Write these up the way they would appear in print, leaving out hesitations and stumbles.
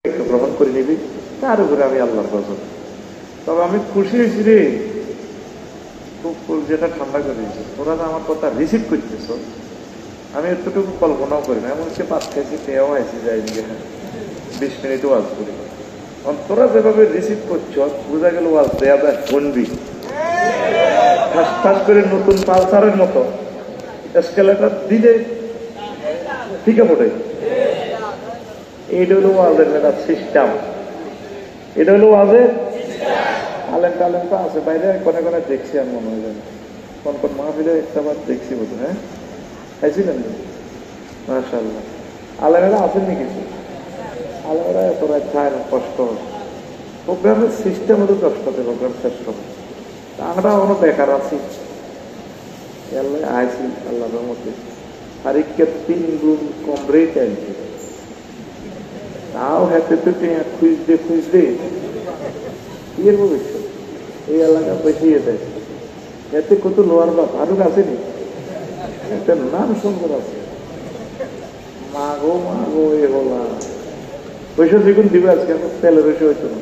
একটু গ্রহণ করে নিবি, তার উপরে আমি আল্লাহর গজব। তবে আমি খুশি হয়েছি রে, খুব যেটা ঠান্ডা করে দিয়েছে, তোরা তো আমার কথা রিসিভ করতেছ, আমি এতটুকু কল্পনাও করি না। এমন সে 5 কেজি পেয়েও আইসি যাইনি, 20 মিনিটও ওয়াজ করি। তোরা যেভাবে রিসিভ করছ বোঝা গেল ওয়াজ দেয়া যায় বন্ডি ঠাস ঠাস করে নতুন পালসারের মতো এসকেলেটার দিলে ফিকে পড়ে। এইটা হলো ওয়াজের একটা সিস্টেম, এটা হলো ওয়াজের আলেম টালেম তো আছে বাইরে, কোনে কোনে দেখছি আমি, মনে হয় কোন কোন মাহফিলে একটা বার দেখছি বোধ। হ্যাঁ খাইছিলেন মাশাআল্লাহ, আলেমেরা আছেন নি কিছু, আলেমেরা এত রাত খায় না, কষ্ট প্রোগ্রামের সিস্টেম হলো 10টাতে প্রোগ্রাম শেষ হবে। আমরা এখনো বেকার আছি, আইছি আল্লাহর মধ্যে তারিখকে 3 গুণ কম রেট আনছি, তাও হাতে তো খুঁজতে খুঁজতে এর ভবিষ্যৎ এই এলাকা বসিয়ে দেয়। এতে কত লোয়ার বাপ আরো আসেনি, একটা নাম সুন্দর আছে, মাগো মাগো এ বলা পয়সা যেগুলো দিবে আজকে তেলের রসে হইতো না,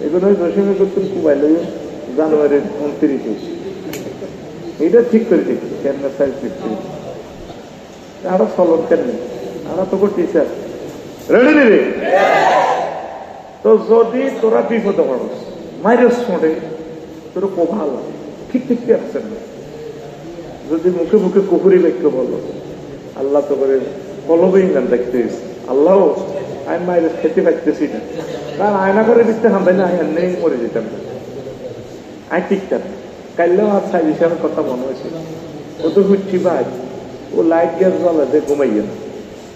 এগুলো ওই রসিমে করতেন কুবাইল জানুয়ারির 29। এইটা ঠিক করে দিচ্ছি কেন সাইজ দিচ্ছি, আরো ফলন কেন আমরা তো টিচার রেডি নেবে। তো যদি তোরা বিপদে পড়স মাইরাস মোড়ে তোর ভালো ঠিক ঠিক আসছেন না, যদি মুখে মুখে কুকুরি বাক্য বলো, আল্লাহ তো করে কলবে ইংল্যান্ড দেখতে আল্লাহ আমি মাইরাস খেতে পারতেছি না, কারণ আয়না করে দিতে হামবে না, আমি নেই মরে যেতাম না, আমি টিকতাম। কাইলেও আর সাইজ হিসাবে কথা মনে হয়েছে, ও তো ঘুরছি ভাই, ও লাইট গ্যাস জ্বালা যে ঘুমাইয়ে না,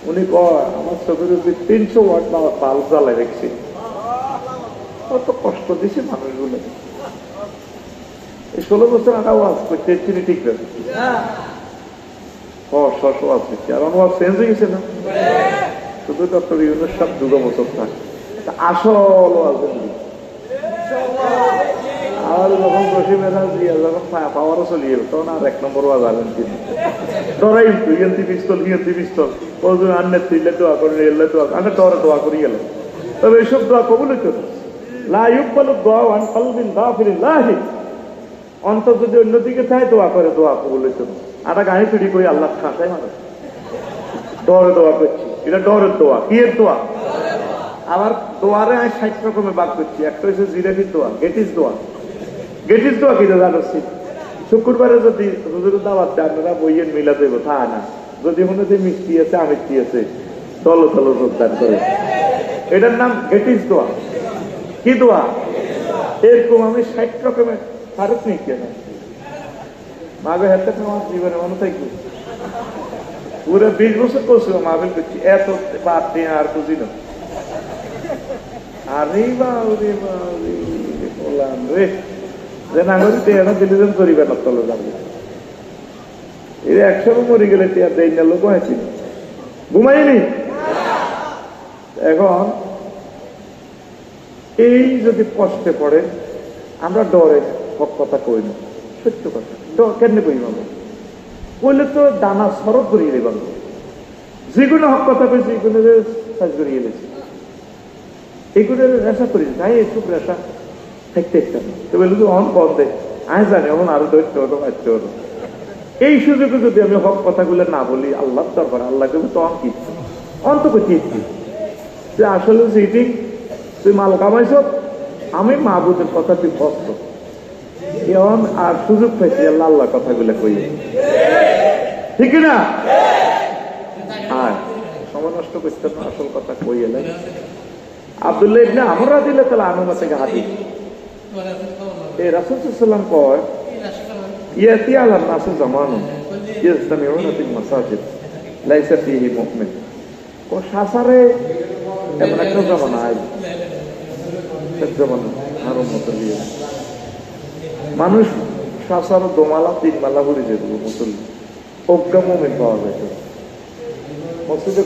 উনি কয় আমার চোখের উপরে 300 ওয়াট বাল্ব জ্বালায় রেখেছি, কত কষ্ট দিছে মানুষগুলো। এই 16 বছর আগে ওয়াজ করতে চিনি ঠিক আছে, ওয়াজ করছি, আর আমার চেঞ্জ হয়ে গেছে না, শুধু ডক্টর ইউনুস সব 2 বছর থাকে আসল ওয়াজ। আর যখন রশিমেরা দিয়ে যখন পাওয়ারও চলে গেল তখন আর 1 নম্বর ওয়াজ আলেন তিনি ডরাই ইয়েন্তি পিস্তল ওজন আন্নের তিলে দোয়া করে এলে দোয়া আন্নে ডরে দোয়া করি গেল। তবে এইসব দোয়া কবুল হইতো না, লা ইউকবালু দুআ আন কলবিন গাফিরিল্লাহি, অন্তর যদি অন্যদিকে থাকে দোয়া করে দোয়া কবুল হইতো না। আটা গাড়ি চুরি করি আল্লাহ খাসাই মানুষ ডরে দোয়া করছি, এটা ডরের দোয়া, কি এর দোয়া। আবার দোয়ারে আমি 60 রকমের বাদ করছি, একটা হচ্ছে জিরাফির দোয়া, গেটিস দোয়া কি জানোছি, শুক্রবারে যদি হুজুরের দাওয়াত দেয় আপনারা বইয়ের মিলা দেবো তা না, যদি মনে হয় মিষ্টি আছে আমিষ্টি আছে দল যোগদান করে, এটার নাম গেটিস দোয়া। কি দোয়া? এরকম আমি 60 রকমের ফারুক নেই কেন মাগে হাতে আমার জীবনে মনে থাকবে, পুরো 20 বছর করছিল মাহফিল করছি, এত বাদ দিয়ে আর বুঝি না। আরে বাউরে বললাম রে যে না টেয়ারা দিলে যেন করিবে না তলে যাবে, এই 100 মরে গেলে টেয়ার দেয় না লোক হয়েছিল ঘুমাইনি। এখন এই যদি কষ্টে পড়ে আমরা ডরে হক কথা কই না, সত্য কথা কেন কই পাবো, কইলে তো ডানা সরব করিয়ে দেব, যেগুলো হক কথা কইছি এগুলো সাজ করিয়ে গেছি, এগুলো রেশা করি তাই একটু রেশা থাকতে ইচ্ছাম, তো বললো যে অন কম দেয় আমি জানি এখন আরো ধরতে হতো মারতে হতো। এই সুযোগে যদি আমি হক কথাগুলো না বলি আল্লাহ দরবার আল্লাহ কেবল তো অন কিচ্ছু অন্ত করছি যে আসলে সেটি তুই মাল কামাইছ, আমি মাহবুদের কথা তুই ভক্ত, এখন আর সুযোগ পাইছি আল্লাহ আল্লাহ কথাগুলো কই, ঠিক না? আর সময় নষ্ট করতে না, আসল কথা কই এলে আব্দুল্লাহ ইবনে আমর রাদিয়াল্লাহু তাআলা আনহু থেকে হাদিস, এই রাসূল সাল্লাল্লাহু আলাইহি ওয়াসাল্লাম কয় ইয়াতি আলা নাস জামানুন ইয়াজতামিউনা ফিল মাসাজিদ লাইসা ফীহি মুমিন, ও শাসারে এমন একটা জামানা আইবে, সে জামানা আর উম্মতের মানুষ শাসারও 2 মালা 3 মালা ঘুরে যেত মুসল্লি, অজ্ঞা মুমিন পাওয়া যেত মসজিদে